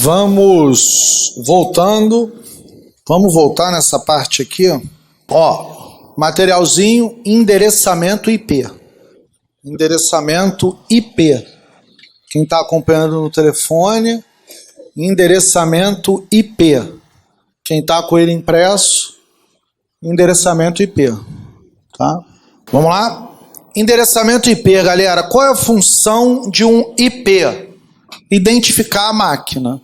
Vamos voltar nessa parte aqui, ó, materialzinho, endereçamento IP. Endereçamento IP. Quem está acompanhando no telefone, endereçamento IP. Quem está com ele impresso, endereçamento IP. Tá? Vamos lá? Endereçamento IP, galera. Qual é a função de um IP? Identificar a máquina.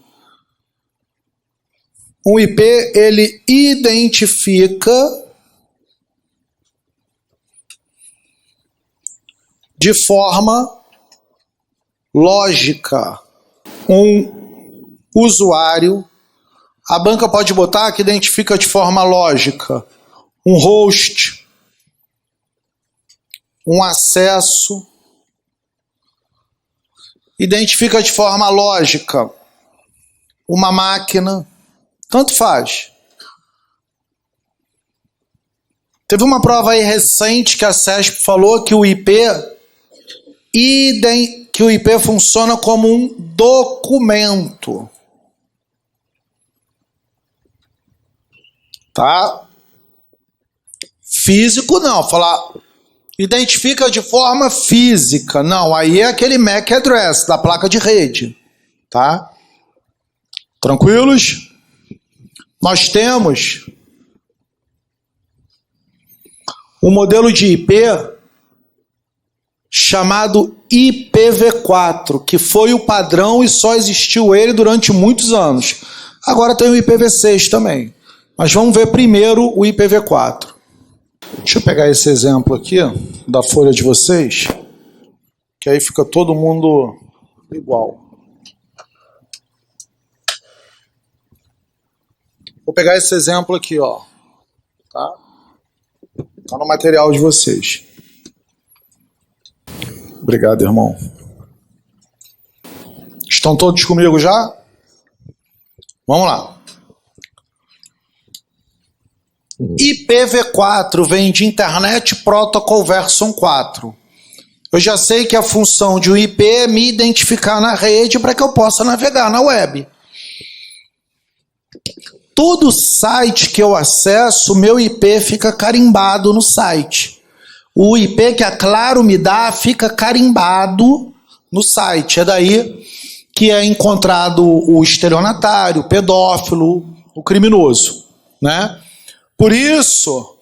Um IP, ele identifica de forma lógica um usuário. A banca pode botar que identifica de forma lógica um host, um acesso, identifica de forma lógica uma máquina, tanto faz. Teve uma prova aí recente que a CESP falou que o IP funciona como um documento. Tá? Físico não, falar identifica de forma física. Não, aí é aquele MAC address da placa de rede. Tá? Tranquilos? Nós temos um modelo de IP chamado IPv4, que foi o padrão e só existiu ele durante muitos anos. Agora tem o IPv6 também. Mas vamos ver primeiro o IPv4. Deixa eu pegar esse exemplo aqui da folha de vocês, que aí fica todo mundo igual. Vou pegar esse exemplo aqui, ó. Tá? Tá no material de vocês. Obrigado, irmão. Estão todos comigo já? Vamos lá. IPv4 vem de Internet Protocol Version 4. Eu já sei que a função de um IP é me identificar na rede para que eu possa navegar na web. Todo site que eu acesso, meu IP fica carimbado no site. O IP que a Claro me dá fica carimbado no site. É daí que é encontrado o estelionatário, o pedófilo, o criminoso, né? Por isso,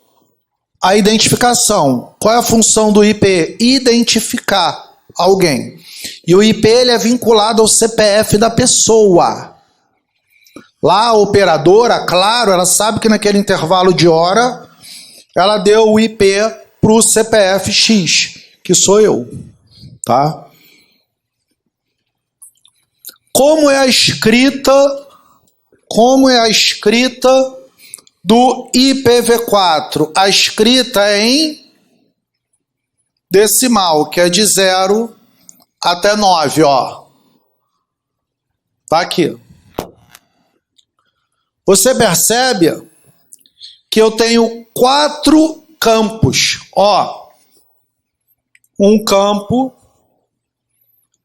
a identificação. Qual é a função do IP? Identificar alguém. E o IP ele é vinculado ao CPF da pessoa. Lá a operadora, claro, ela sabe que naquele intervalo de hora, ela deu o IP para o CPF X, que sou eu. Tá? Como é a escrita do IPv4? A escrita é em decimal, que é de 0 até 9, ó. Tá aqui. Você percebe que eu tenho 4 campos, ó. 1 campo,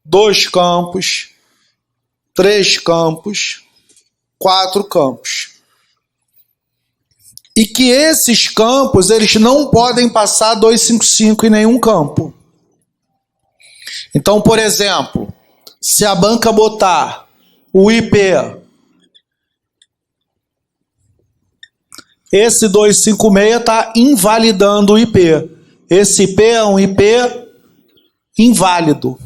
2 campos, 3 campos, 4 campos. E que esses campos, eles não podem passar 255 em nenhum campo. Então, por exemplo, se a banca botar o IP, esse 256 está invalidando o IP. Esse IP é um IP inválido.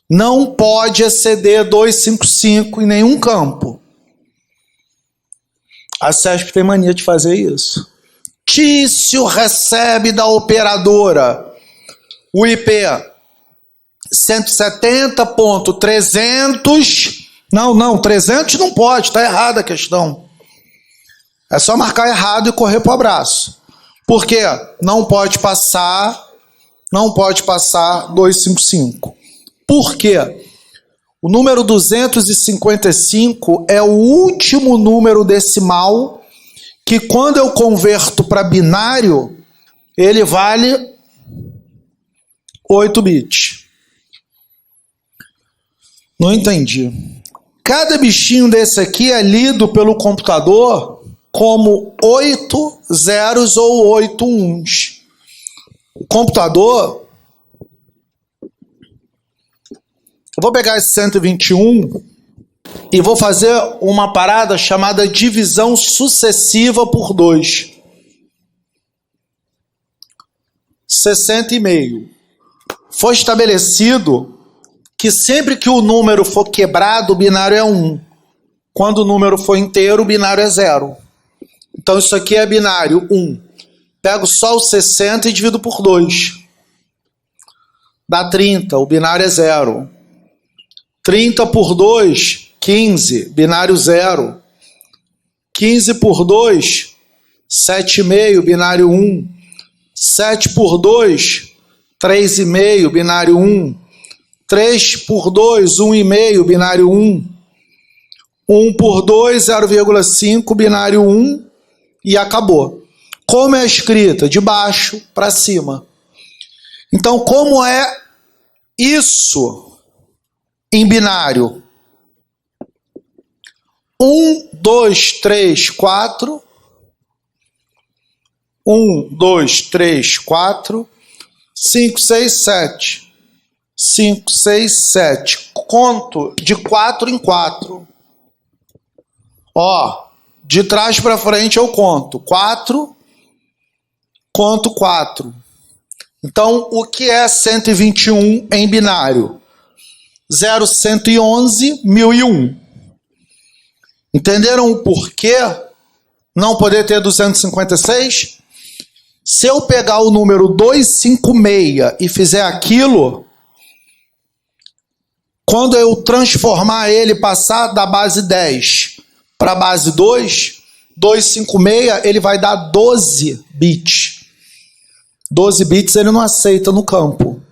Não pode exceder 255 em nenhum campo. A CESP tem mania de fazer isso. Tício recebe da operadora o IP 170.300. Não, 300 não pode, está errada a questão. É só marcar errado e correr para o abraço. Por quê? Não pode passar 255. Por quê? O número 255 é o último número decimal que, quando eu converto para binário, ele vale 8 bits. Não entendi. Cada bichinho desse aqui é lido pelo computador como 8 zeros ou 8 uns. O computador... Eu vou pegar esse 121 e vou fazer uma parada chamada divisão sucessiva por 2. 60,5. Foi estabelecido que sempre que o número for quebrado, o binário é 1. Quando o número for inteiro, o binário é 0. Então isso aqui é binário 1. Pego só o 60 e divido por 2. Dá 30, o binário é 0. 30 por 2, 15, binário 0. 15 por 2, 7,5, binário 1. 7 por 2, 3,5, binário 1. 3 por 2, 1,5, binário 1. 1 por 2, 0,5, binário 1. E acabou. Como é escrita? De baixo para cima. Então, como é isso em binário? 1, 2, 3, 4. 1, 2, 3, 4. 5, 6, 7. 5, 6, 7. Conto de 4 em 4. Ó, de trás para frente eu conto 4, conto 4. Então, o que é 121 em binário? 0, 111, 1001. Entenderam o porquê não poder ter 256? Se eu pegar o número 256 e fizer aquilo, quando eu transformar ele, passar da base 10 para a base 2, 256, ele vai dar 12 bits. 12 bits ele não aceita no campo,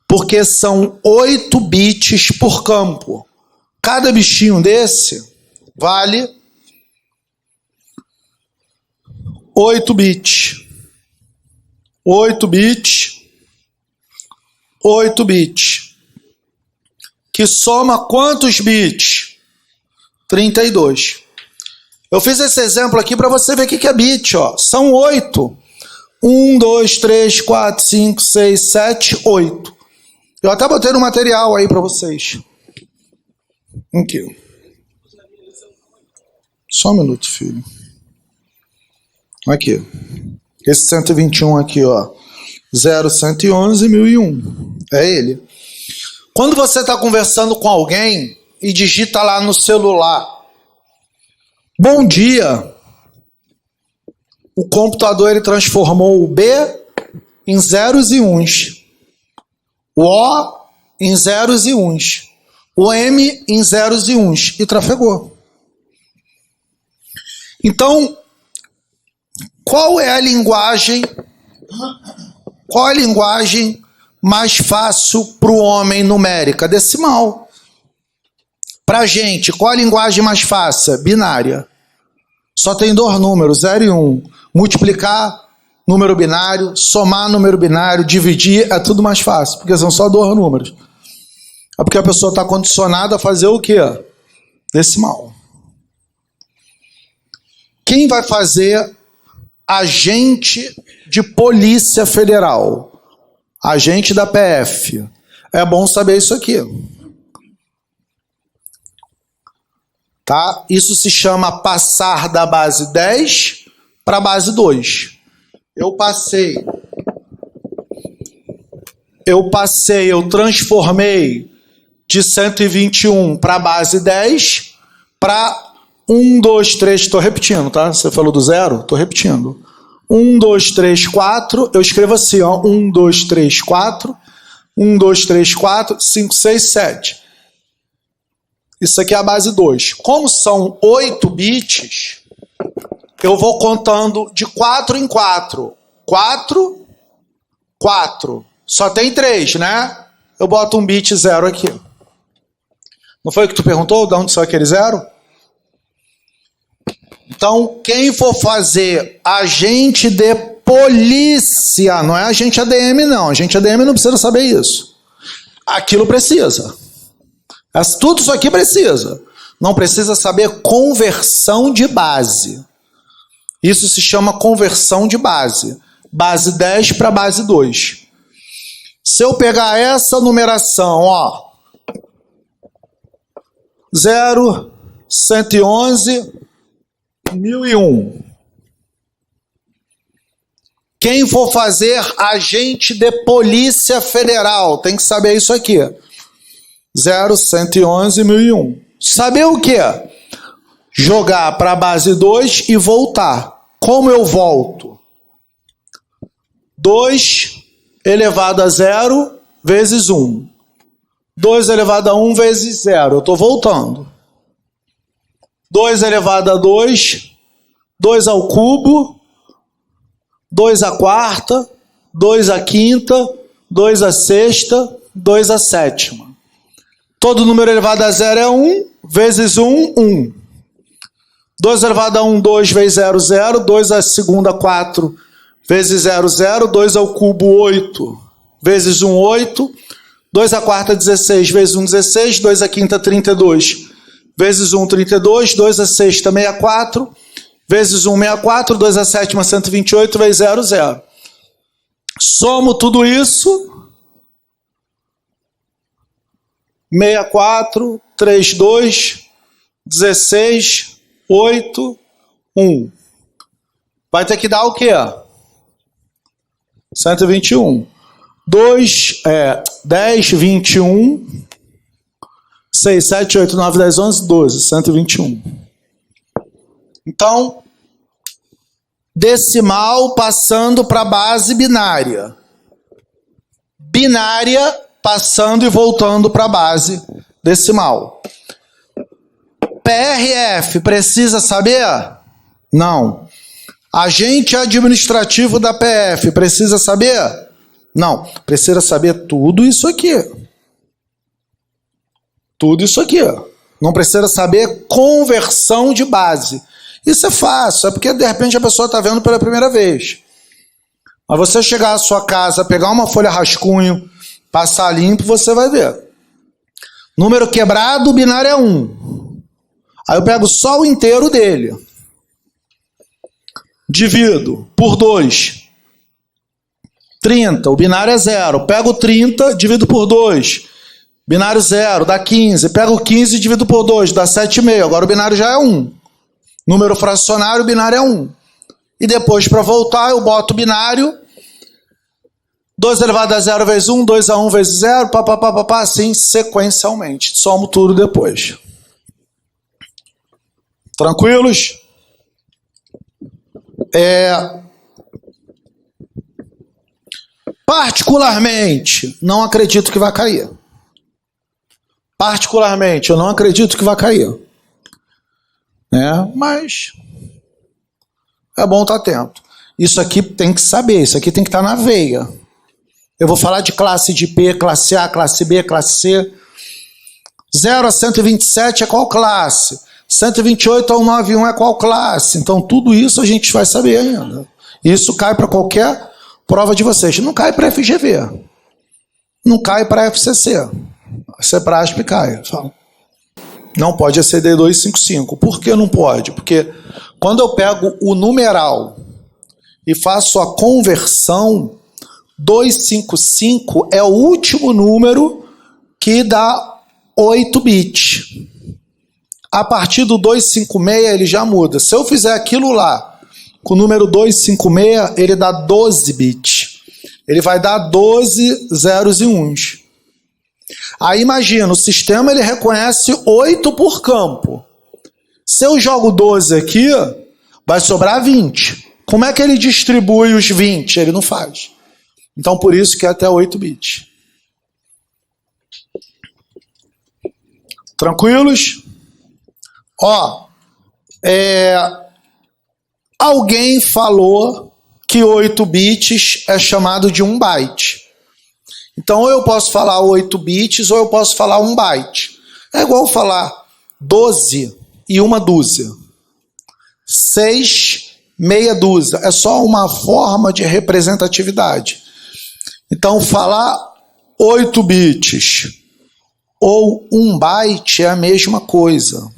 porque são 8 bits por campo. Cada bichinho desse vale 8 bits. 8 bits. 8 bits. Que soma quantos bits? 32. Eu fiz esse exemplo aqui para você ver o que é bit, ó. São 8. 1, 2, 3, 4, 5, 6, 7, 8. Eu até botei no material aí para vocês. Aqui. Só um minuto, filho. Aqui. Esse 121 aqui, ó. 0, 111, 1001. É ele. Quando você está conversando com alguém e digita lá no celular, bom dia, o computador ele transformou o B em zeros e uns, o O em zeros e uns, o M em zeros e uns, e trafegou. Então, qual é a linguagem mais fácil para o homem numérica? Decimal. Para a gente, qual a linguagem mais fácil? Binária. Só tem 2 números, 0 e 1. Multiplicar, número binário, somar número binário, dividir, é tudo mais fácil, porque são só 2 números. É porque a pessoa está condicionada a fazer o quê? Decimal. Quem vai fazer agente de Polícia Federal? Agente da PF. É bom saber isso aqui. Tá? Isso se chama passar da base 10 para a base 2. Eu transformei de 121 para a base 10 para 1, 2, 3, estou repetindo, tá? Você falou do 0? Estou repetindo. 1, 2, 3, 4, eu escrevo assim, ó, 1, 2, 3, 4, 1, 2, 3, 4, 5, 6, 7. Isso aqui é a base 2. Como são 8 bits, eu vou contando de 4 em 4. 4, 4. Só tem 3, né? Eu boto um bit 0 aqui. Não foi o que tu perguntou? De onde são aquele 0? Então, quem for fazer agente de polícia, não é agente ADM não, agente ADM não precisa saber isso. Aquilo precisa. Tudo isso aqui precisa. Não precisa saber conversão de base. Isso se chama conversão de base. Base 10 para base 2. Se eu pegar essa numeração, ó, 0, 111, 1001. Quem for fazer agente de Polícia Federal tem que saber isso aqui. 0, 111, 1001. Saber o quê? Jogar para a base 2 e voltar. Como eu volto? 2 elevado a 0 vezes 1. 2 elevado a 1 vezes 0. Eu estou voltando. 2 elevado a 2. 2 ao cubo. 2 à quarta. 2 à quinta. 2 à sexta. 2 à sétima. Todo número elevado a 0 é 1. Vezes 1, 1. 2 elevado a 1, 2 vezes 0, 0. 2 à segunda, 4. Vezes 0, 0. 2 ao cubo, 8. Vezes 1, 8. 2 à quarta, 16. Vezes 1, 16. 2 à quinta, 32. Vezes 1, 32. 2 à sexta, 64. Vezes 1, 64. 2 à sétima, 128. Vezes 0, 0. Somo tudo isso. 64, 32, 16, 8, 1. Vai ter que dar o quê? 121. 10, 21, 6, 7, 8, 9, 10, 11, 12. 121. Então, decimal passando para a base binária. Binária passando e voltando para a base decimal. PRF, precisa saber? Não. Agente administrativo da PF, precisa saber? Não. Precisa saber tudo isso aqui. Tudo isso aqui. Não precisa saber conversão de base. Isso é fácil, é porque de repente a pessoa está vendo pela primeira vez. Mas você chegar à sua casa, pegar uma folha rascunho, passar limpo, você vai ver. Número quebrado, o binário é 1. Aí eu pego só o inteiro dele. Divido por 2. 30, o binário é 0. Pego 30, divido por 2. Binário 0, dá 15. Pego 15 e divido por 2, dá 7,5. Agora o binário já é 1. Número fracionário, o binário é 1. E depois, para voltar, eu boto o binário. 2 elevado a 0 vezes 1, 2 a 1 vezes 0, assim sequencialmente. Somo tudo depois. Tranquilos? Particularmente, não acredito que vai cair. Particularmente, eu não acredito que vai cair. Mas é bom estar atento. Isso aqui tem que saber, isso aqui tem que estar na veia. Eu vou falar de classe de P, classe A, classe B, classe C. 0 a 127 é qual classe? 128 ao 91 é qual classe? Então tudo isso a gente vai saber ainda. Isso cai para qualquer prova de vocês. Não cai para FGV. Não cai para FCC. A CEPRASP cai. Não pode exceder 255. Por que não pode? Porque quando eu pego o numeral e faço a conversão, 255 é o último número que dá 8 bits. A partir do 256 ele já muda. Se eu fizer aquilo lá com o número 256, ele dá 12 bits. Ele vai dar 12 zeros e uns. Aí imagina, o sistema ele reconhece 8 por campo. Se eu jogo 12 aqui, vai sobrar 20. Como é que ele distribui os 20? Ele não faz. Então por isso que é até 8 bits. Tranquilos? Alguém falou que 8 bits é chamado de 1 byte. Então, ou eu posso falar 8 bits, ou eu posso falar 1 byte. É igual falar 12 e 1 dúzia. 6, meia dúzia. É só uma forma de representatividade. Então, falar 8 bits ou 1 byte é a mesma coisa.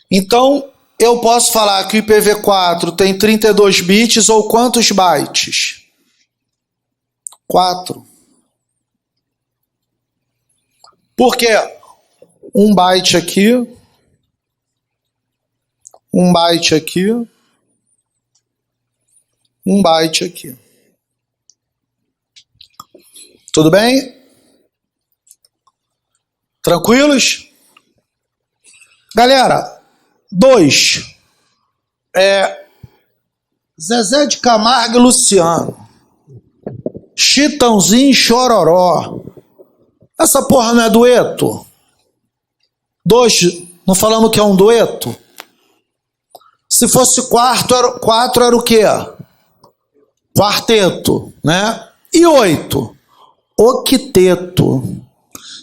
Então, eu posso falar que o IPv4 tem 32 bits ou quantos bytes? 4. Por quê? 1 byte aqui, 1 byte aqui, 1 byte aqui. Tudo bem? Tranquilos? Galera, 2. Zezé de Camargo e Luciano. Chitãozinho e Chororó. Essa porra não é dueto? 2, não falamos que é um dueto? Se fosse 4 era o quê? Quarteto, né? E 8? Octeto.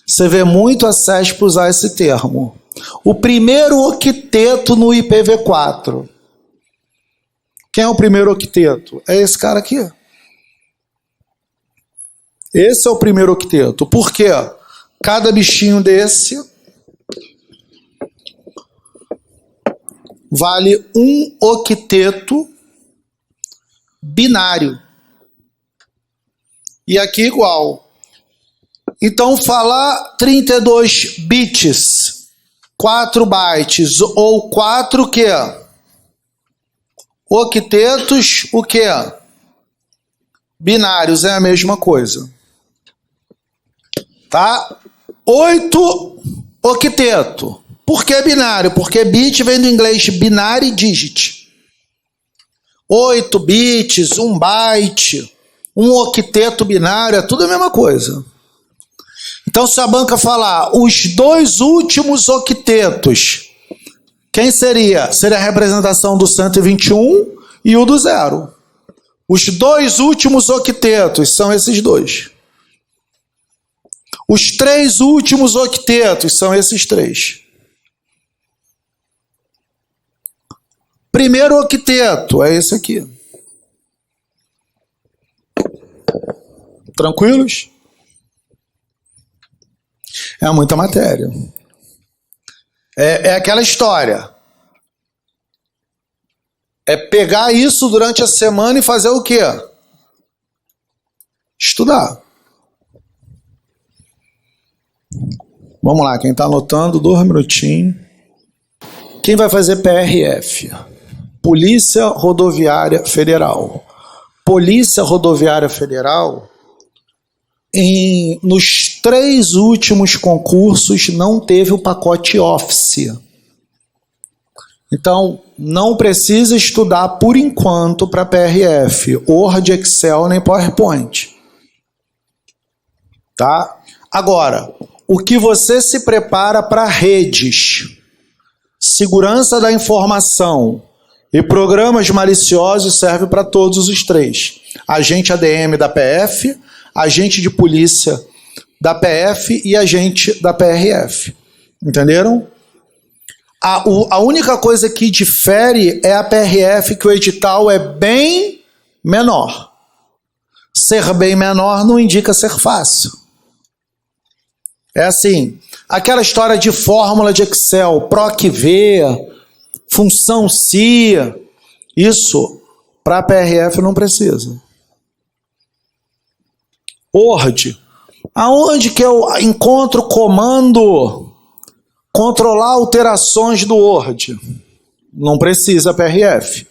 Você vê muito a CESP usar esse termo. O primeiro octeto no IPv4. Quem é o primeiro octeto? É esse cara aqui. Esse é o primeiro octeto. Por quê? Cada bichinho desse vale 1 octeto binário. E aqui igual. Então, falar 32 bits, 4 bytes, ou 4 quê? Octetos, o quê? Binários, é a mesma coisa. Tá? 8 octeto. Por que binário? Porque bit vem do inglês binary digit. 8 bits, 1 byte, 1 octeto binário, é tudo a mesma coisa. Então, se a banca falar os 2 últimos octetos, quem seria? Seria a representação do 121 e o do 0. Os 2 últimos octetos são esses 2. Os 3 últimos octetos são esses 3. Primeiro octeto é esse aqui. Tranquilos? É muita matéria. É aquela história. É pegar isso durante a semana e fazer o quê? Estudar. Vamos lá, quem está anotando, 2 minutinhos. Quem vai fazer PRF? Polícia Rodoviária Federal. Polícia Rodoviária Federal, nos 3 últimos concursos, não teve o pacote Office. Então, não precisa estudar, por enquanto, para PRF, Word, Excel, nem PowerPoint. Tá? Agora, o que você se prepara para redes, segurança da informação e programas maliciosos serve para todos os 3. Agente ADM da PF, agente de polícia da PF e agente da PRF. Entenderam? A única coisa que difere é a PRF, que o edital é bem menor. Ser bem menor não indica ser fácil. É assim, aquela história de fórmula de Excel, PROC-V, função SI, isso para a PRF não precisa. Word, aonde que eu encontro comando controlar alterações do Word? Não precisa PRF.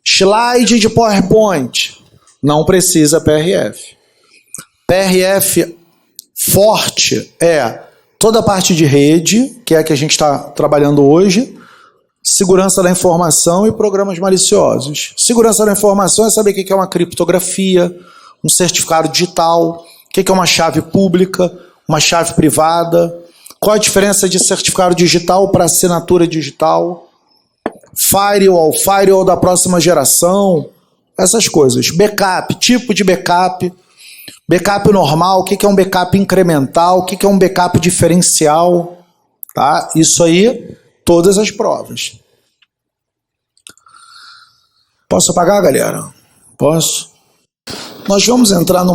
Slide de PowerPoint, não precisa PRF. PRF forte é toda a parte de rede, que é a que a gente está trabalhando hoje, segurança da informação e programas maliciosos. Segurança da informação é saber o que é uma criptografia, um certificado digital, o que é uma chave pública, uma chave privada, qual a diferença de certificado digital para assinatura digital, firewall da próxima geração, essas coisas. Backup, tipo de backup, backup normal, o que é um backup incremental, o que é um backup diferencial, tá? Isso aí, todas as provas. Posso apagar, galera? Posso? Nós vamos entrar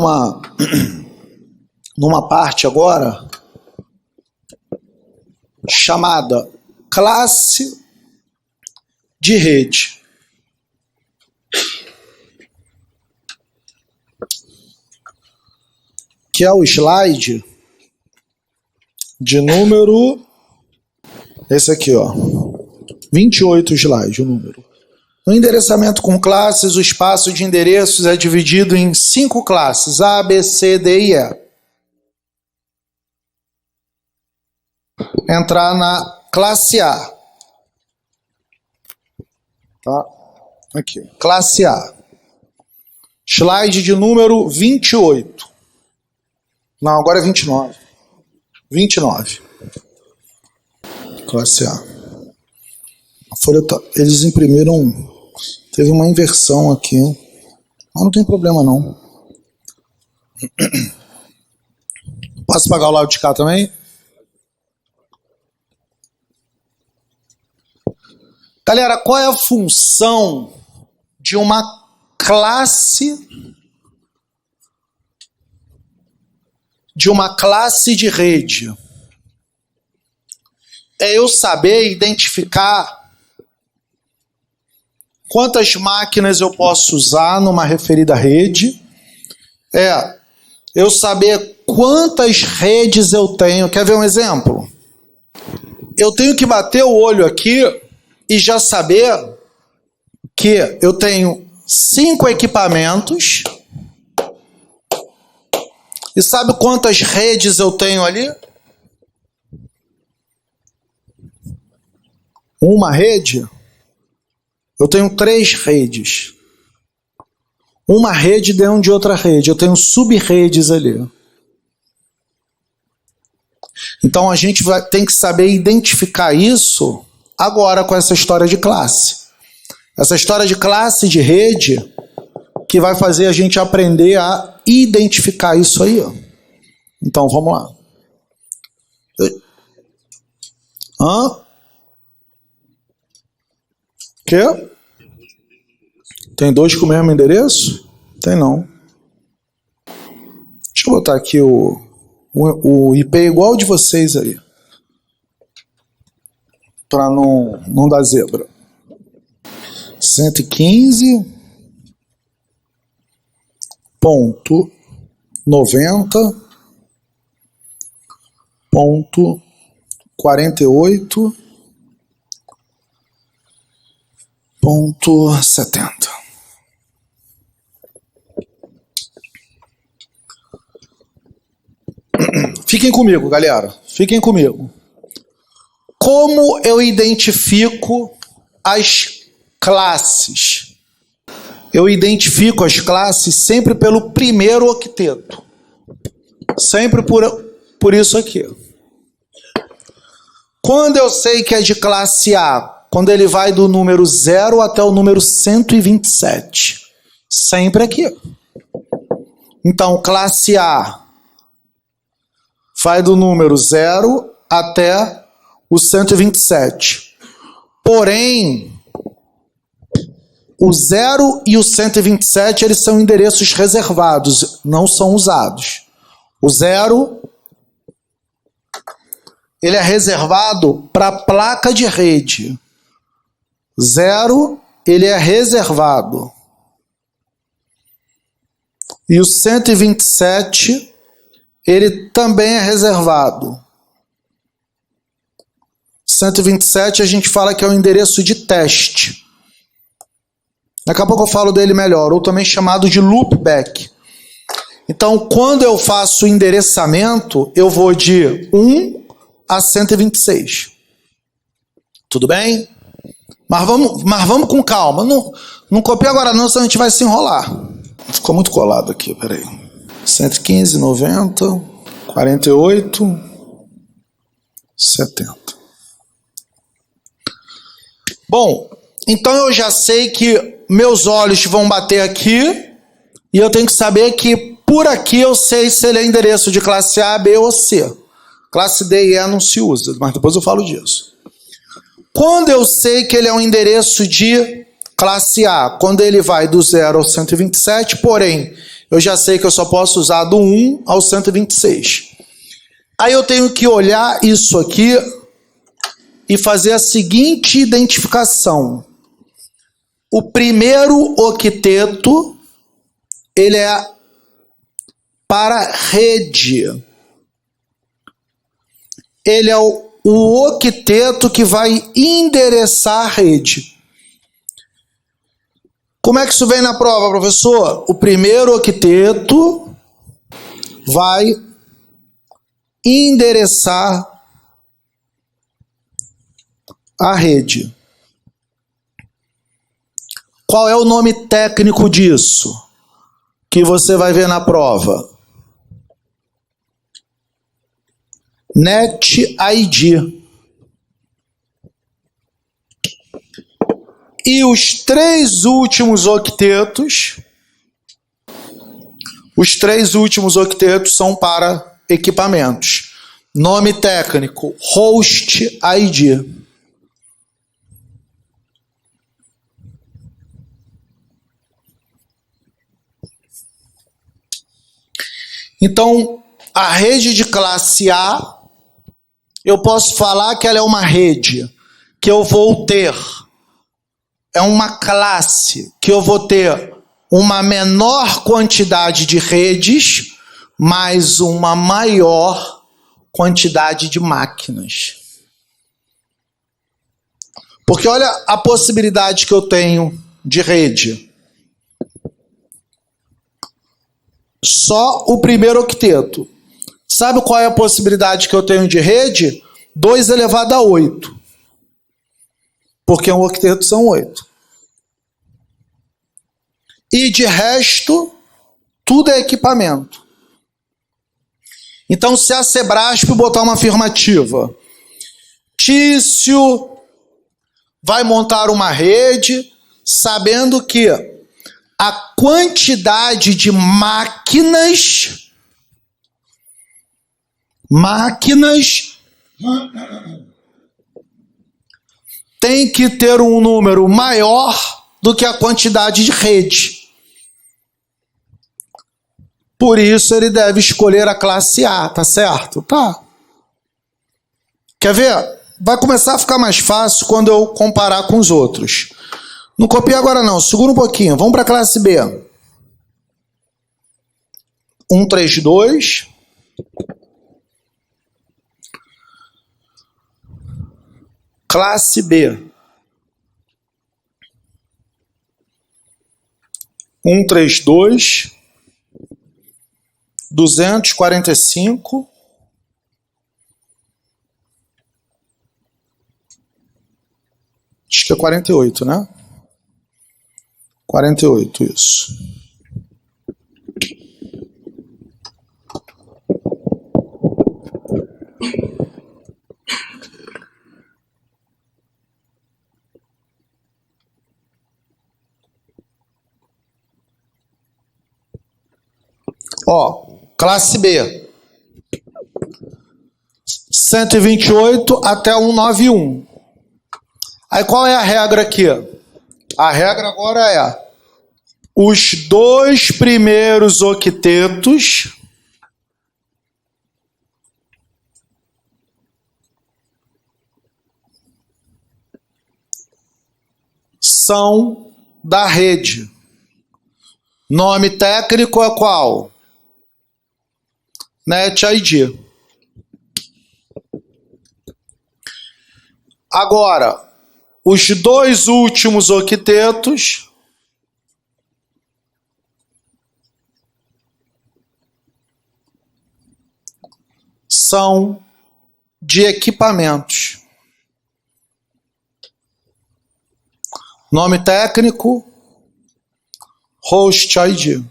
numa parte agora chamada classe de rede. Que é o slide de número, esse aqui, ó, 28 slide, o número. No endereçamento com classes, o espaço de endereços é dividido em 5 classes, A, B, C, D e E. Entrar na classe A. Tá? Aqui, classe A. Slide de número 28. Não, agora é 29. 29. Classe A. A folha tá, eles imprimiram, teve uma inversão aqui. Mas não tem problema não. Posso pagar o lado de cá também? Galera, qual é a função de uma classe de rede? É eu saber identificar quantas máquinas eu posso usar numa referida rede. É eu saber quantas redes eu tenho. Quer ver um exemplo? Eu tenho que bater o olho aqui e já saber que eu tenho 5 equipamentos. E sabe quantas redes eu tenho ali? Uma rede? Eu tenho 3 redes. Uma rede dentro de outra rede. Eu tenho sub-redes ali. Então a gente tem que saber identificar isso agora com essa história de classe. Essa história de classe de rede que vai fazer a gente aprender a identificar isso aí. Então vamos lá. Quê? Tem 2 com o mesmo endereço? Tem não. Deixa eu botar aqui o IP igual de vocês aí. Para não dar zebra. 190.90.48.70. Fiquem comigo, galera. Fiquem comigo. Como eu identifico as classes? Eu identifico as classes sempre pelo primeiro octeto. Sempre por isso aqui. Quando eu sei que é de classe A, quando ele vai do número 0 até o número 127. Sempre aqui. Então, classe A vai do número 0 até o 127. Porém, o 0 e o 127, eles são endereços reservados, não são usados. O 0, ele é reservado para a placa de rede. 0, ele é reservado. E o 127, ele também é reservado. 127 a gente fala que é o endereço de teste. Daqui a pouco eu falo dele melhor, ou também chamado de loopback. Então, quando eu faço o endereçamento, eu vou de 1 a 126. Tudo bem? Mas vamos com calma. Não copia agora não, senão a gente vai se enrolar. Ficou muito colado aqui, peraí. 115, 90, 48, 70. Bom, então eu já sei que meus olhos vão bater aqui e eu tenho que saber que por aqui eu sei se ele é endereço de classe A, B ou C. Classe D e E não se usa, mas depois eu falo disso. Quando eu sei que ele é um endereço de classe A, quando ele vai do 0 ao 127, porém, eu já sei que eu só posso usar do 1 ao 126. Aí eu tenho que olhar isso aqui e fazer a seguinte identificação. O primeiro octeto, ele é para rede. Ele é o octeto que vai endereçar a rede. Como é que isso vem na prova, professor? O primeiro octeto vai endereçar a rede. Qual é o nome técnico disso? Que você vai ver na prova. NET ID. E os três últimos octetos são para equipamentos. Nome técnico, Host ID. Então, a rede de classe A, eu posso falar que ela é uma rede que eu vou ter. É uma classe que eu vou ter uma menor quantidade de redes, mas uma maior quantidade de máquinas. Porque olha a possibilidade que eu tenho de rede. Só o primeiro octeto. Sabe qual é a possibilidade que eu tenho de rede? 2 elevado a 8. Porque um octeto são 8. E de resto, tudo é equipamento. Então, se a Sebrasp botar uma afirmativa, Tício vai montar uma rede, sabendo que a quantidade de máquinas tem que ter um número maior do que a quantidade de rede. Por isso ele deve escolher a classe A, tá certo? Tá. Quer ver? Vai começar a ficar mais fácil quando eu comparar com os outros. Não copia agora não, segura um pouquinho. Vamos para a classe B. 132. Classe B. 132. 245. Acho que é 48, né? 48, isso. Ó, classe B. 128 até 191. Aí qual é a regra aqui? A regra agora é os dois primeiros octetos são da rede. Nome técnico é qual? NET ID. Agora, os dois últimos octetos são de equipamentos. Nome técnico, Host ID.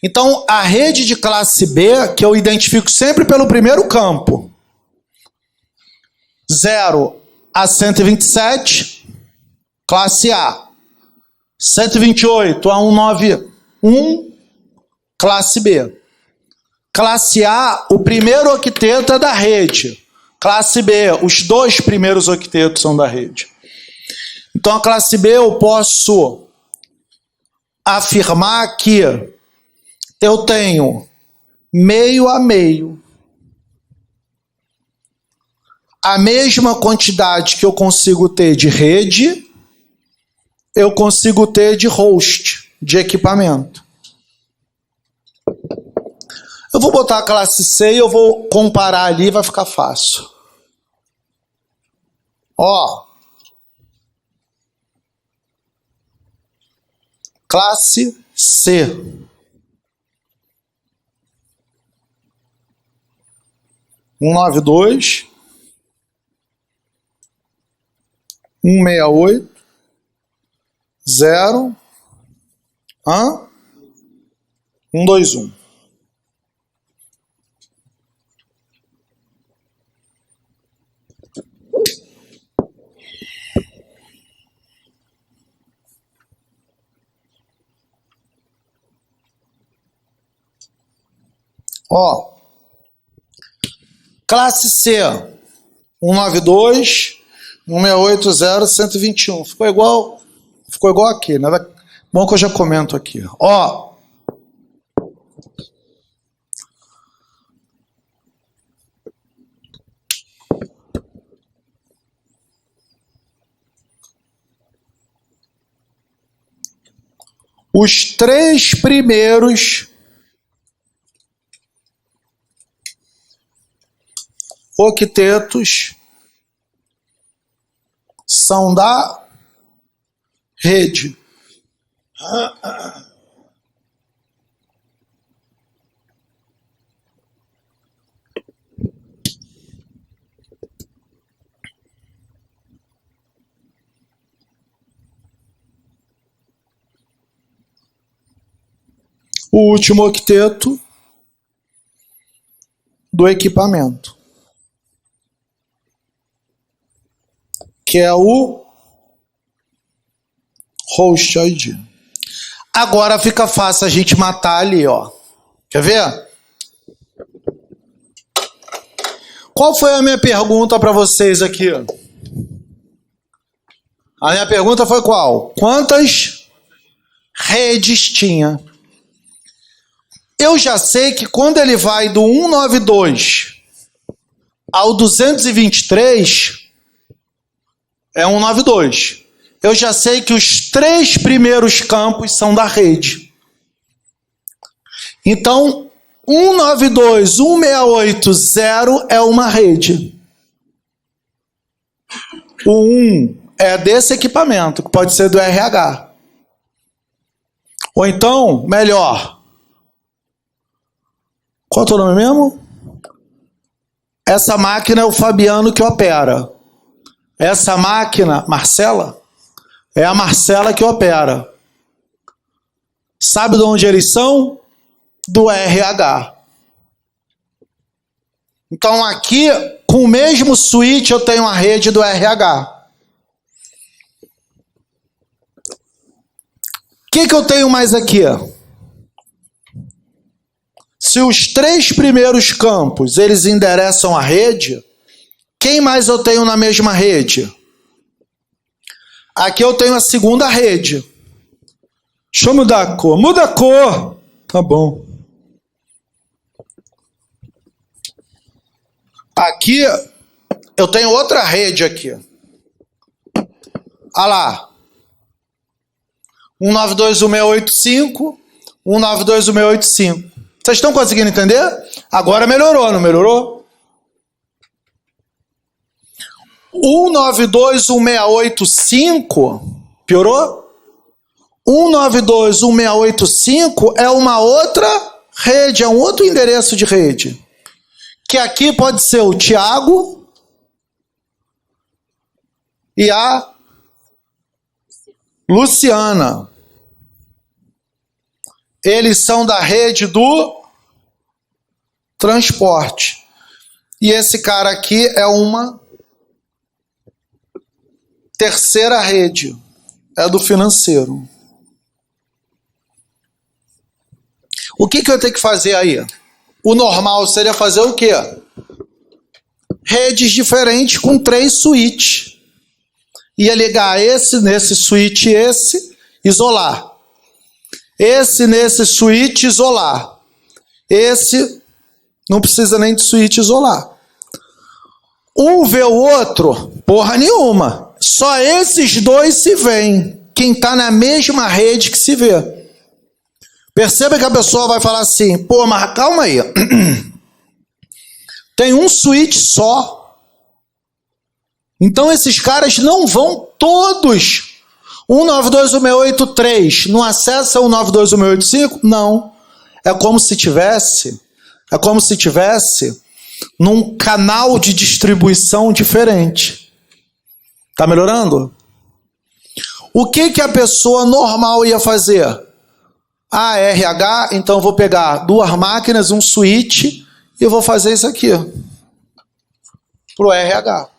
Então, a rede de classe B, que eu identifico sempre pelo primeiro campo, 0 a 127, classe A. 128 a 191, classe B. Classe A, o primeiro octeto é da rede. Classe B, os dois primeiros octetos são da rede. Então, a classe B eu posso afirmar que eu tenho meio a meio a mesma quantidade que eu consigo ter de rede, eu consigo ter de host, de equipamento. Eu vou botar a classe C e eu vou comparar ali, vai ficar fácil. Ó, classe C. 192, 168, 0, 121. Ó, classe C, 192, 168, 121. Ficou igual aqui, né? Bom que eu já comento aqui. Ó, os 3 primeiros octetos são da rede. O último octeto do equipamento, que é o host ID. Agora fica fácil a gente matar ali, ó. Quer ver? Qual foi a minha pergunta para vocês aqui? A minha pergunta foi qual? Quantas redes tinha? Eu já sei que quando ele vai do 192 ao 223, é 192. Eu já sei que os 3 primeiros campos são da rede. Então, 192, 168, 0 é uma rede. O 1 é desse equipamento, que pode ser do RH. Ou então, melhor, qual é o teu nome mesmo? Essa máquina é o Fabiano que opera. Essa máquina, Marcela, é a Marcela que opera. Sabe de onde eles são? Do RH. Então aqui, com o mesmo switch, eu tenho a rede do RH. O que eu tenho mais aqui? Se os 3 primeiros campos, eles endereçam a rede, quem mais eu tenho na mesma rede? Aqui eu tenho a segunda rede. Deixa eu mudar a cor. Muda a cor. Tá bom. Aqui eu tenho outra rede aqui. Olha lá. 192.168.5, 192.168.5. Vocês estão conseguindo entender? Agora melhorou, não melhorou? 192.168.5 piorou? 192.168.5 é uma outra rede, é um outro endereço de rede. Que aqui pode ser o Tiago e a Luciana. Eles são da rede do transporte. E esse cara aqui é uma terceira rede. É do financeiro. O que eu tenho que fazer aí? O normal seria fazer o quê? Redes diferentes com 3 switches. Ia ligar esse, nesse switch esse, isolar. Esse nesse switch isolar. Esse não precisa nem de switch isolar. Um vê o outro, porra nenhuma. Só esses dois se veem. Quem está na mesma rede que se vê. Perceba que a pessoa vai falar assim, pô, mas calma aí. Tem um switch só. Então esses caras não vão todos. 192.168.3 não acessa 192.168.5? Não. É como se tivesse num canal de distribuição diferente. Tá melhorando? O que a pessoa normal ia fazer? Ah, RH, então eu vou pegar 2 máquinas, um switch e vou fazer isso aqui. Pro RH.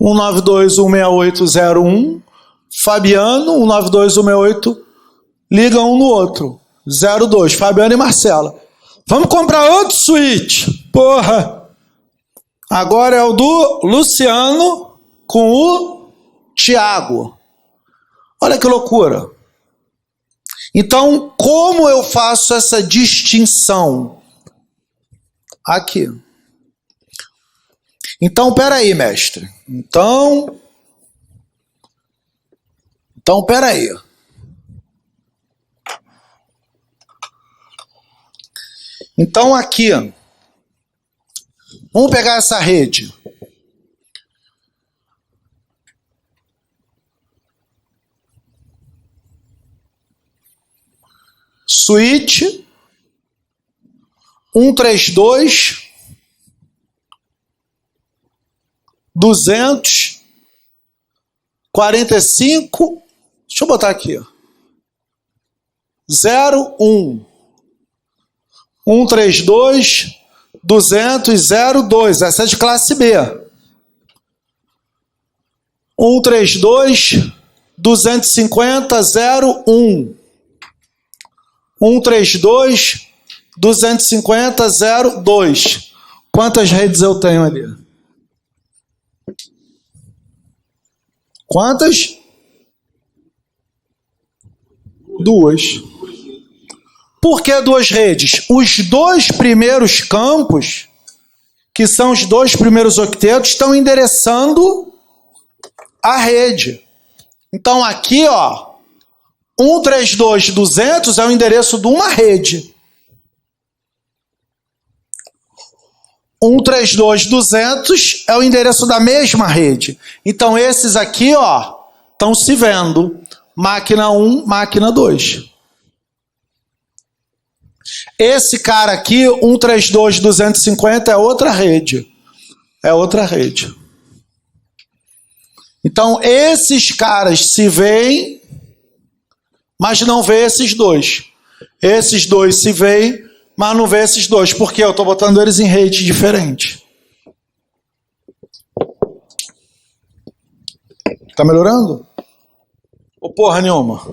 192.168.01, Fabiano, 192.168, liga um no outro. 02, Fabiano e Marcela. Vamos comprar outro switch. Porra. Agora é o do Luciano com o Tiago. Olha que loucura. Então, como eu faço essa distinção? Aqui. Então, peraí, mestre. Então, peraí. Então, aqui, vamos pegar essa rede. Switch 132.245. Deixa eu botar aqui. 01. 132.200.02. Essa é de classe B. 132.250.01. 132.250.02. Quantas redes eu tenho ali? Quantas? 2. Por que 2 redes? Os 2 primeiros campos, que são os 2 primeiros octetos, estão endereçando a rede. Então aqui, ó, 132.200 é o endereço de uma rede. 132.200 é o endereço da mesma rede. Então esses aqui, ó, estão se vendo. Máquina 1, máquina 2. Esse cara aqui, 132.250, é outra rede. É outra rede. Então esses caras se veem, mas não vê esses 2. Esses 2 se veem, mas não vê esses 2. Por quê? Eu estou botando eles em rede diferente. Tá melhorando? Ou porra nenhuma?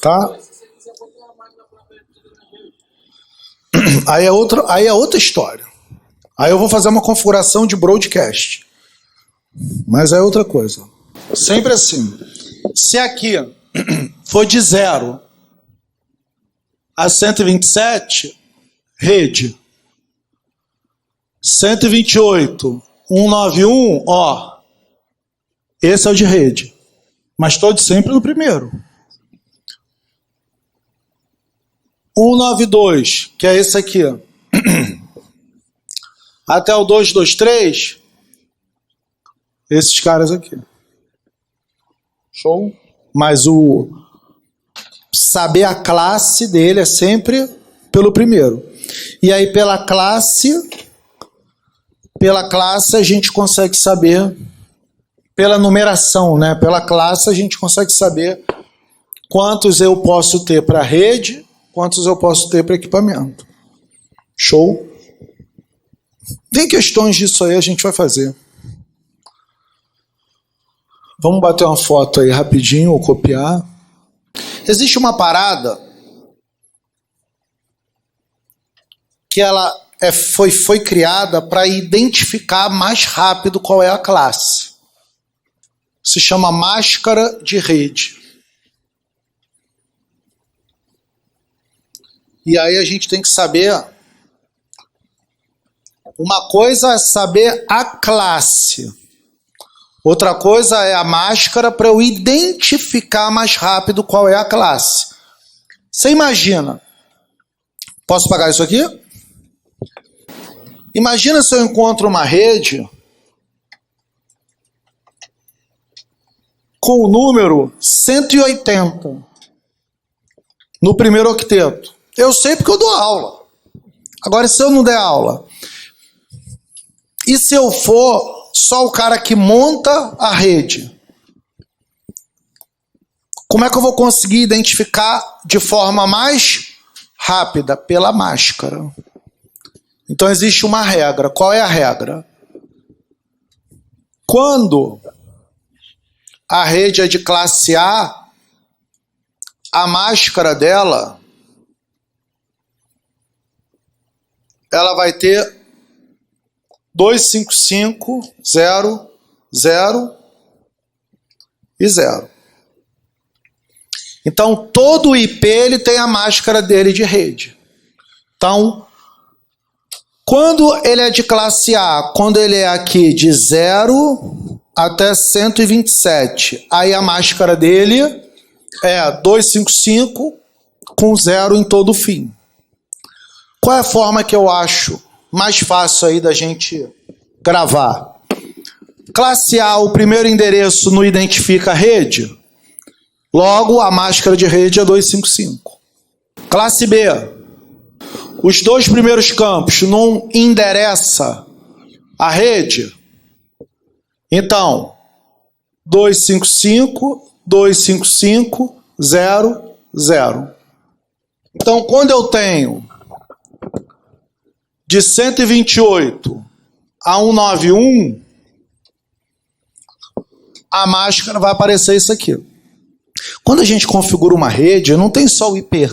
Tá? Aí é outra história. Aí eu vou fazer uma configuração de broadcast. Mas é outra coisa. Sempre assim. Se aqui for de 0 a 127, rede. 128, 191, ó. Esse é o de rede. Mas estou sempre no primeiro. 192, que é esse aqui. Até o 223, esses caras aqui. Show? Mas o saber a classe dele é sempre pelo primeiro. E aí pela classe a gente consegue saber, pela numeração, né? Pela classe a gente consegue saber quantos eu posso ter para rede, quantos eu posso ter para equipamento. Show? Tem questões disso aí, a gente vai fazer. Vamos bater uma foto aí rapidinho, ou copiar. Existe uma parada que ela foi criada para identificar mais rápido qual é a classe. Se chama máscara de rede. E aí a gente tem que saber, uma coisa é saber a classe, outra coisa é a máscara para eu identificar mais rápido qual é a classe. Você imagina, posso pagar isso aqui? Imagina se eu encontro uma rede com o número 180 no primeiro octeto. Eu sei porque eu dou aula. Agora, se eu não der aula, e se eu for só o cara que monta a rede, como é que eu vou conseguir identificar de forma mais rápida? Pela máscara. Então existe uma regra. Qual é a regra? Quando a rede é de classe A máscara dela, ela vai ter 255, 0, 0 e 0. Então, todo IP ele tem a máscara dele de rede. Então, quando ele é de classe A, quando ele é aqui de 0 até 127, aí a máscara dele é 255 com 0 em todo o fim. Qual é a forma que eu acho mais fácil aí da gente gravar? Classe A, o primeiro endereço não identifica a rede, logo a máscara de rede é 255. Classe B, os dois primeiros campos não endereça a rede, então 255, 255, 0, 0. Então, quando eu tenho de 128 a 191, a máscara vai aparecer isso aqui. Quando a gente configura uma rede, não tem só o IP.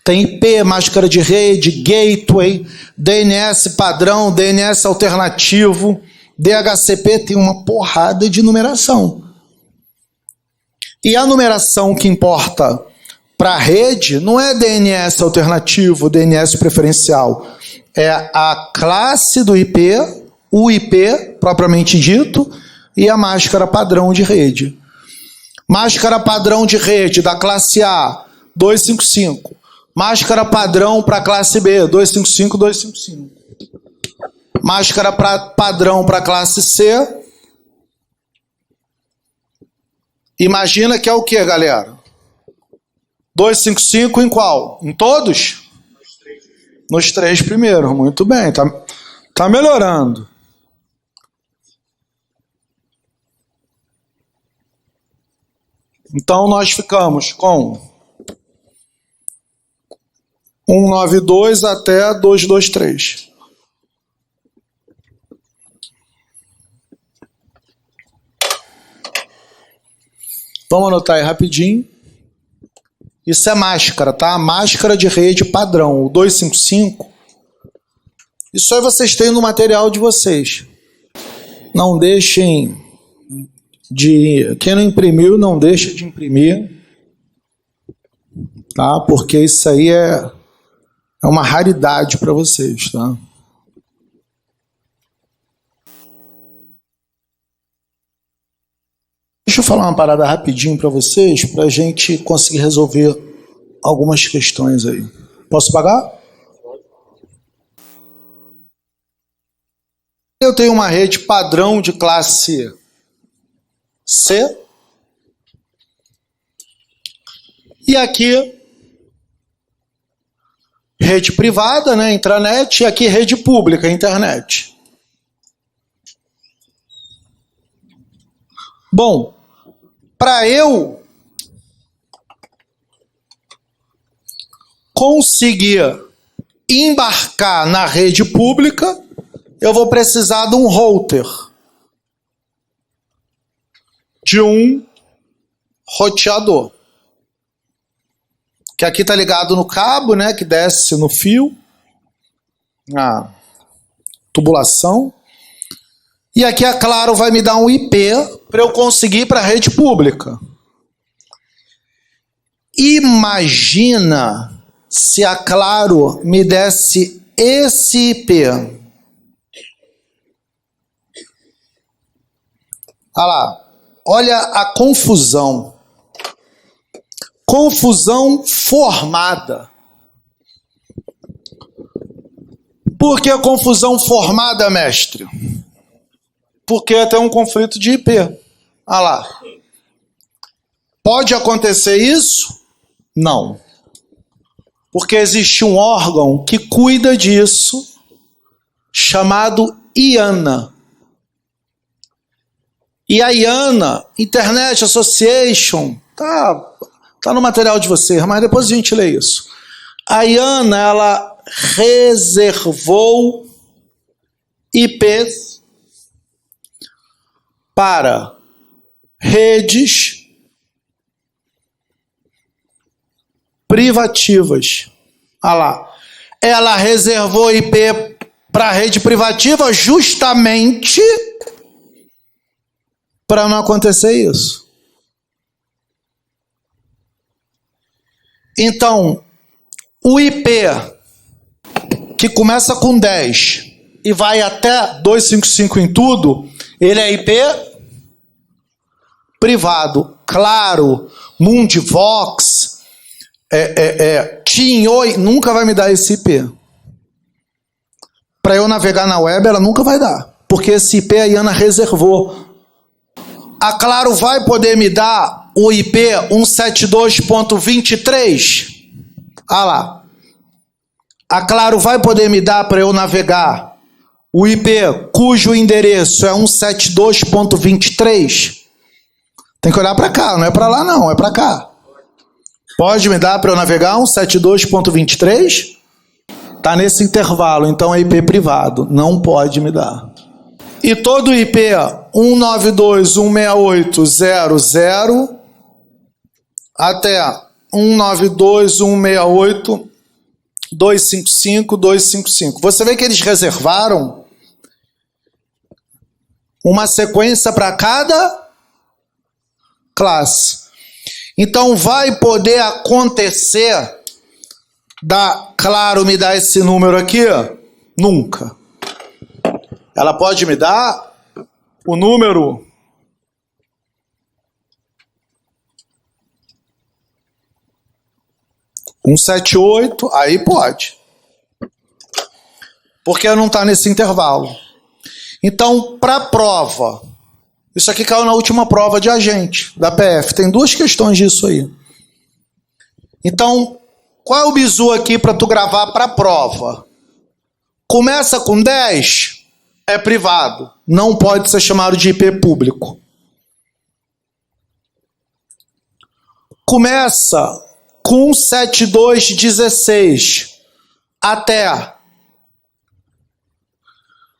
Tem IP, máscara de rede, gateway, DNS padrão, DNS alternativo, DHCP, tem uma porrada de numeração. E a numeração que importa para a rede não é DNS alternativo, DNS preferencial. É a classe do IP, o IP propriamente dito, e a máscara padrão de rede. Máscara padrão de rede da classe A, 255. Máscara padrão para a classe B, 255, 255. Máscara padrão para a classe C. Imagina que é o que, galera? 255 em qual? Em todos? Nos três primeiros. Muito bem, tá melhorando. Então nós ficamos com 192 até 223. Vamos anotar aí rapidinho. Isso é máscara, tá? Máscara de rede padrão, o 255. Isso aí vocês têm no material de vocês. Não deixem de... Quem não imprimiu, não deixa de imprimir. Tá? Porque isso aí é uma raridade para vocês, tá? Deixa eu falar uma parada rapidinho para vocês, para a gente conseguir resolver algumas questões aí. Posso pagar? Eu tenho uma rede padrão de classe C. E aqui, rede privada, né, intranet, e aqui rede pública, internet. Bom, para eu conseguir embarcar na rede pública, eu vou precisar de um router, de um roteador, que aqui está ligado no cabo, né, que desce no fio, na tubulação. E aqui a Claro vai me dar um IP para eu conseguir ir para a rede pública. Imagina se a Claro me desse esse IP. Olha lá, olha a confusão. Confusão formada. Por que a confusão formada, mestre? Porque tem um conflito de IP. Olha lá. Pode acontecer isso? Não. Porque existe um órgão que cuida disso, chamado IANA. E a IANA, Internet Association, tá no material de vocês, mas depois a gente lê isso. A IANA, ela reservou IPs para redes privativas. Olha lá. Ela reservou IP para rede privativa justamente para não acontecer isso. Então, o IP que começa com 10 e vai até 255 em tudo, ele é IP privado. Claro, Mundivox, TIM, Oi, nunca vai me dar esse IP. Para eu navegar na web, ela nunca vai dar. Porque esse IP a IANA reservou. A Claro vai poder me dar o IP 172.23? Ah lá. A Claro vai poder me dar para eu navegar o IP cujo endereço é 172.23? Tem que olhar para cá, não é para lá não, é para cá. Pode me dar para eu navegar 172.23? Tá nesse intervalo, então é IP privado, não pode me dar. E todo IP 192.168.00 até 192.168.255.255. Você vê que eles reservaram uma sequência para cada classe. Então vai poder acontecer da Claro me dar esse número aqui? Nunca. Ela pode me dar o número 178, aí pode. Porque não está nesse intervalo. Então, para a prova, isso aqui caiu na última prova de agente da PF. Tem duas questões disso aí. Então, qual é o bizu aqui para tu gravar para a prova? Começa com 10, é privado. Não pode ser chamado de IP público. Começa com 172.16 até.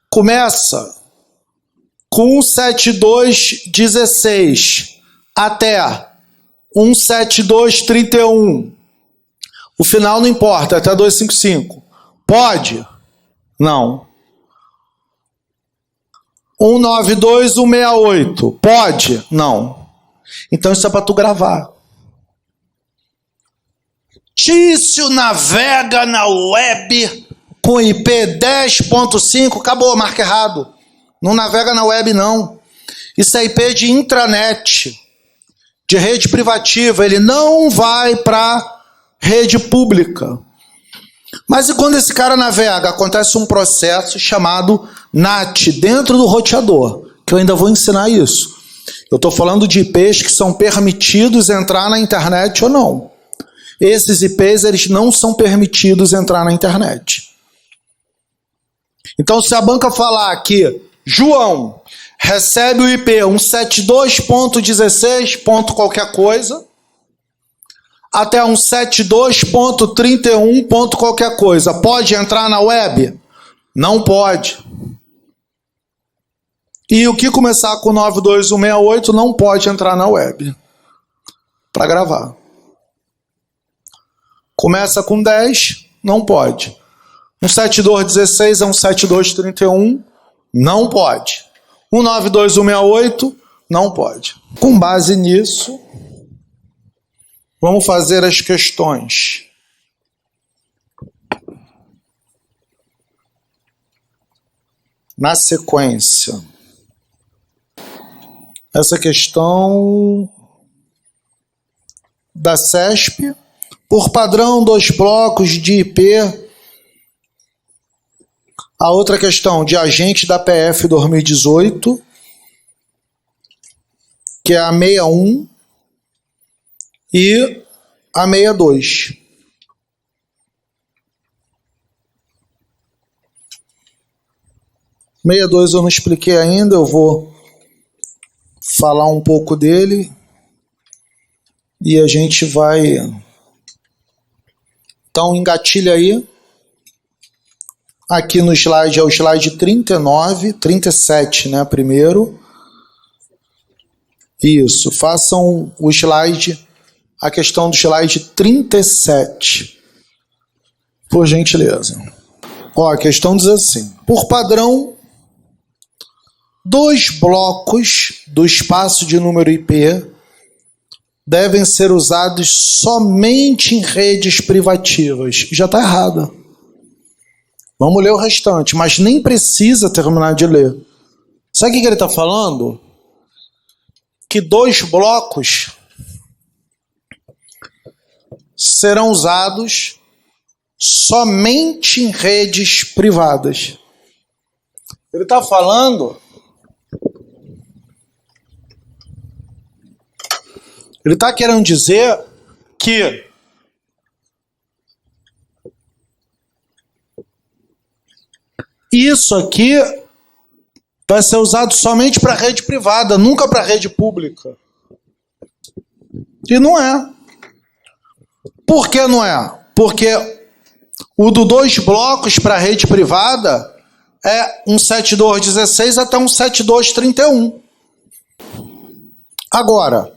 Começa com 172.16 até 172.31. O final não importa, até 255. Pode? Não. 192.168. Pode? Não. Então isso é para tu gravar. Tício navega na web com IP 10.5. Acabou, marca errado. Não navega na web, não. Isso é IP de intranet, de rede privativa. Ele não vai para rede pública. Mas e quando esse cara navega? Acontece um processo chamado NAT dentro do roteador, que eu ainda vou ensinar isso. Eu estou falando de IPs que são permitidos entrar na internet ou não. Esses IPs, eles não são permitidos entrar na internet. Então, se a banca falar que João recebe o IP 172.16. qualquer coisa, até 172.31. qualquer coisa, pode entrar na web? Não pode. E o que começar com 92168 não pode entrar na web para gravar. Começa com 10, não pode. 172.16 a 172.31, não pode. 192.168, não pode. Com base nisso, vamos fazer as questões. Na sequência, essa questão da CESP, por padrão, 2 blocos de IP. A outra questão de agente da PF 2018, que é a 61 e a 62. A 62 eu não expliquei ainda, eu vou falar um pouco dele e a gente vai. Então, engatilha aí. Aqui no slide é o slide 39, 37, né? Primeiro. Isso, façam o slide, a questão do slide 37. Por gentileza. Ó, a questão diz assim: por padrão, 2 blocos do espaço de número IP devem ser usados somente em redes privativas. Já está errado. Vamos ler o restante, mas nem precisa terminar de ler. Sabe o que ele está falando? Que 2 blocos serão usados somente em redes privadas. Ele está falando... Ele está querendo dizer que isso aqui vai ser usado somente para rede privada, nunca para rede pública. E não é. Por que não é? Porque o do 2 blocos para rede privada é um 7216 até um 7231. Agora,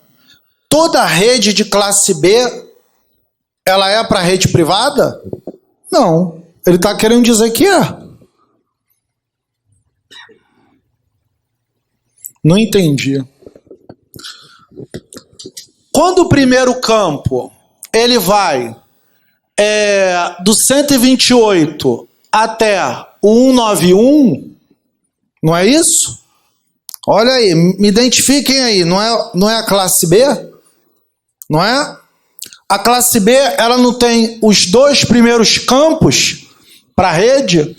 toda rede de classe B, ela é para rede privada? Não. Ele está querendo dizer que é. Não entendi. Quando o primeiro campo, ele vai do 128 até o 191, não é isso? Olha aí, me identifiquem aí, não é a classe B? Não é? A classe B, ela não tem os 2 primeiros campos para a rede,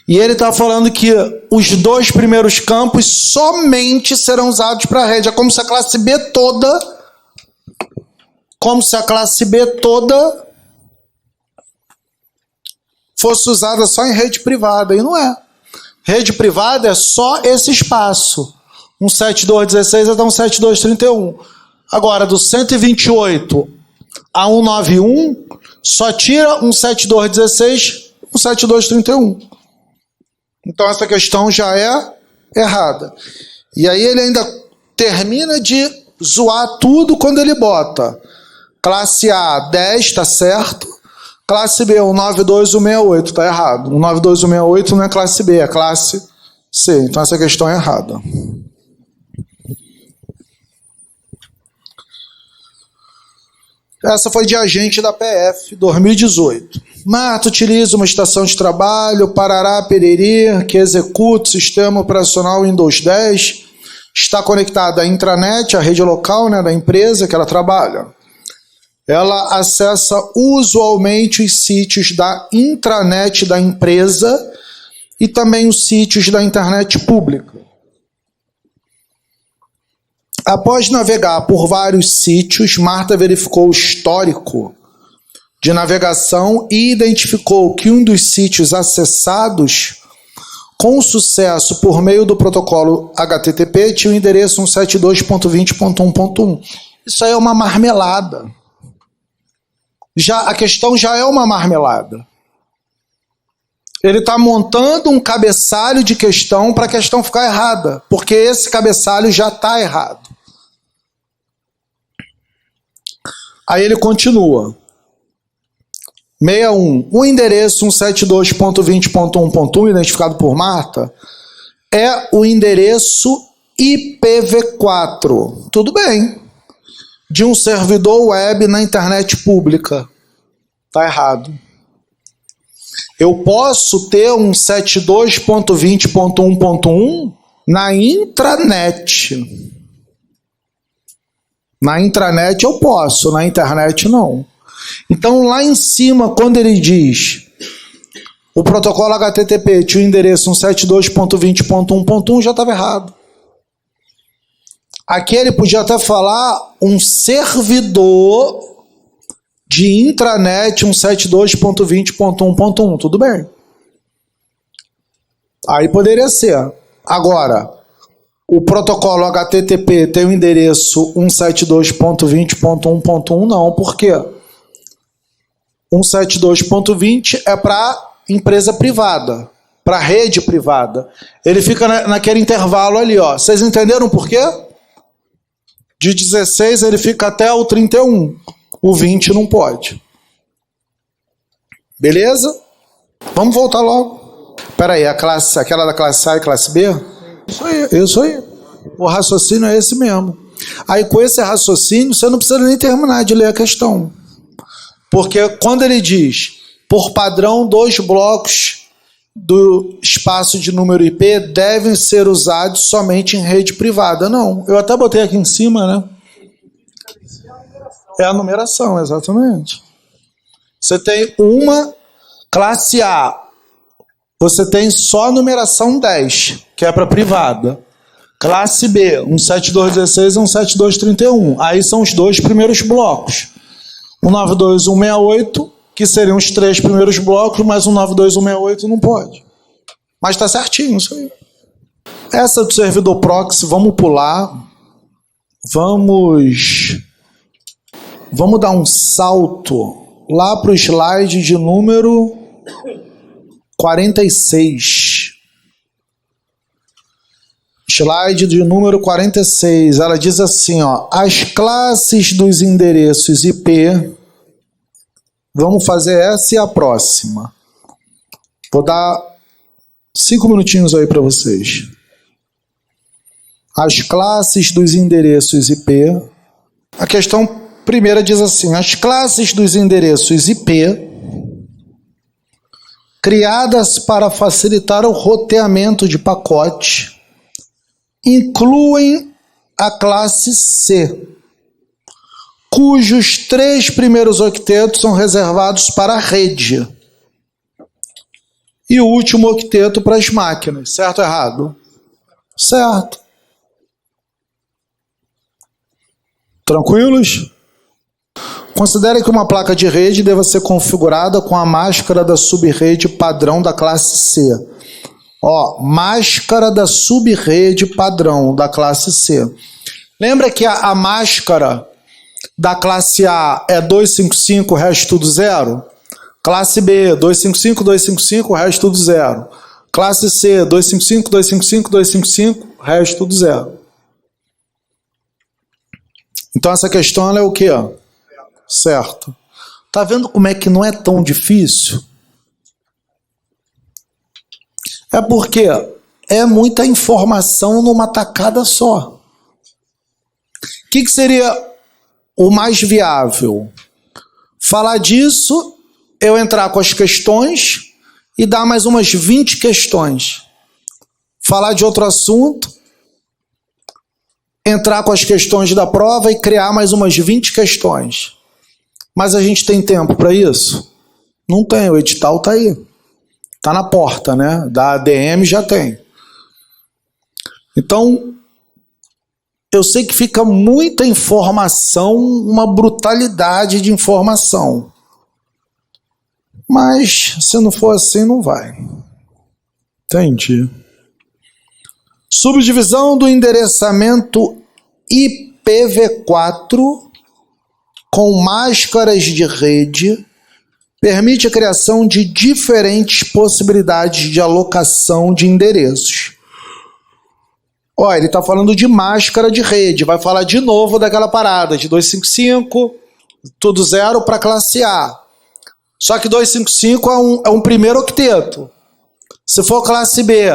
e ele está falando que os 2 primeiros campos somente serão usados para a rede. É como se a classe B toda fosse usada só em rede privada, e não é. Rede privada é só esse espaço, um 7216 até um 7231. Agora, do 128 a 191, só tira um 7216, um 7231. Então essa questão já é errada. E aí ele ainda termina de zoar tudo quando ele bota classe A 10, está certo, classe B 192.168, está errado. 192.168 não é classe B, é classe C. Então essa questão é errada. Essa foi de agente da PF 2018. Marta utiliza uma estação de trabalho, Parará Pereri, que executa o sistema operacional Windows 10, está conectada à intranet, à rede local, né, da empresa que ela trabalha. Ela acessa usualmente os sítios da intranet da empresa e também os sítios da internet pública. Após navegar por vários sítios, Marta verificou o histórico de navegação e identificou que um dos sítios acessados com sucesso por meio do protocolo HTTP tinha o endereço 172.20.1.1. Isso aí é uma marmelada. A questão já é uma marmelada. Ele está montando um cabeçalho de questão para a questão ficar errada, porque esse cabeçalho já está errado. Aí ele continua. 61. O endereço 172.20.1.1, identificado por Marta, é o endereço IPv4. Tudo bem. De um servidor web na internet pública. Está errado. Eu posso ter um 72.20.1.1 na intranet. Na intranet eu posso, na internet não. Então lá em cima, quando ele diz o protocolo HTTP tinha o endereço 172.20.1.1, já estava errado. Aqui ele podia até falar um servidor de intranet 172.20.1.1, tudo bem. Aí poderia ser. Agora, o protocolo HTTP tem o endereço 172.20.1.1, não. Por quê? 172.20 é para empresa privada, para rede privada. Ele fica naquele intervalo ali, ó. Vocês entenderam por quê? De 16 ele fica até o 31. O 20 não pode. Beleza? Vamos voltar logo. Espera aí, aquela da classe A e classe B? Isso aí. O raciocínio é esse mesmo. Aí com esse raciocínio você não precisa nem terminar de ler a questão. Porque quando ele diz, por padrão, 2 blocos do espaço de número IP devem ser usados somente em rede privada. Não, eu até botei aqui em cima, né? É a numeração, exatamente. Você tem uma classe A, você tem só a numeração 10, que é para privada. Classe B, 17216 e 17231. Aí são os 2 primeiros blocos. 192 e 168, que seriam os 3 primeiros blocos, mas 192 e 168 não pode. Mas está certinho isso aí. Essa do servidor proxy, vamos pular. Vamos dar um salto lá para o slide de número 46. Slide de número 46. Ela diz assim, ó, as classes dos endereços IP. Vamos fazer essa e a próxima. Vou dar 5 minutinhos aí para vocês. As classes dos endereços IP. A questão primeira diz assim, as classes dos endereços IP criadas para facilitar o roteamento de pacote incluem a classe C, cujos 3 primeiros octetos são reservados para a rede e o último octeto para as máquinas. Certo ou errado? Certo. Tranquilos? Considere que uma placa de rede deva ser configurada com a máscara da subrede padrão da classe C. Ó, máscara da subrede padrão da classe C. Lembra que a máscara da classe A é 255, o resto tudo zero? Classe B, 255, 255, o resto tudo zero. Classe C, 255, 255, 255, o resto tudo zero. Então essa questão ela é o quê? Certo. Tá vendo como é que não é tão difícil? É porque é muita informação numa tacada só. O que seria o mais viável? Falar disso, eu entrar com as questões e dar mais umas 20 questões. Falar de outro assunto, entrar com as questões da prova e criar mais umas 20 questões. Mas a gente tem tempo para isso? Não tem, o edital está aí. Está na porta, né? Da ADM já tem. Então, eu sei que fica muita informação, uma brutalidade de informação. Mas, se não for assim, não vai. Entendi. Subdivisão do endereçamento IPv4 com máscaras de rede permite a criação de diferentes possibilidades de alocação de endereços. Olha, ele está falando de máscara de rede, vai falar de novo daquela parada de 255, tudo zero para classe A. Só que 255 é um primeiro octeto. Se for classe B,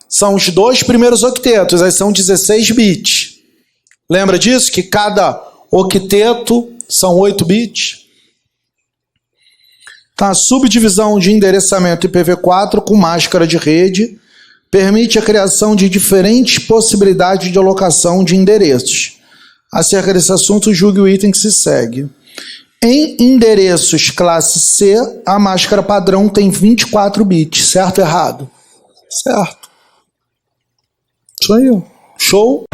são os 2 primeiros octetos, aí são 16 bits. Lembra disso? Que cada octeto são 8 bits. Tá, subdivisão de endereçamento IPv4 com máscara de rede permite a criação de diferentes possibilidades de alocação de endereços. Acerca desse assunto, julgue o item que se segue. Em endereços classe C, a máscara padrão tem 24 bits, certo ou errado? Certo. Isso aí, ó. Show.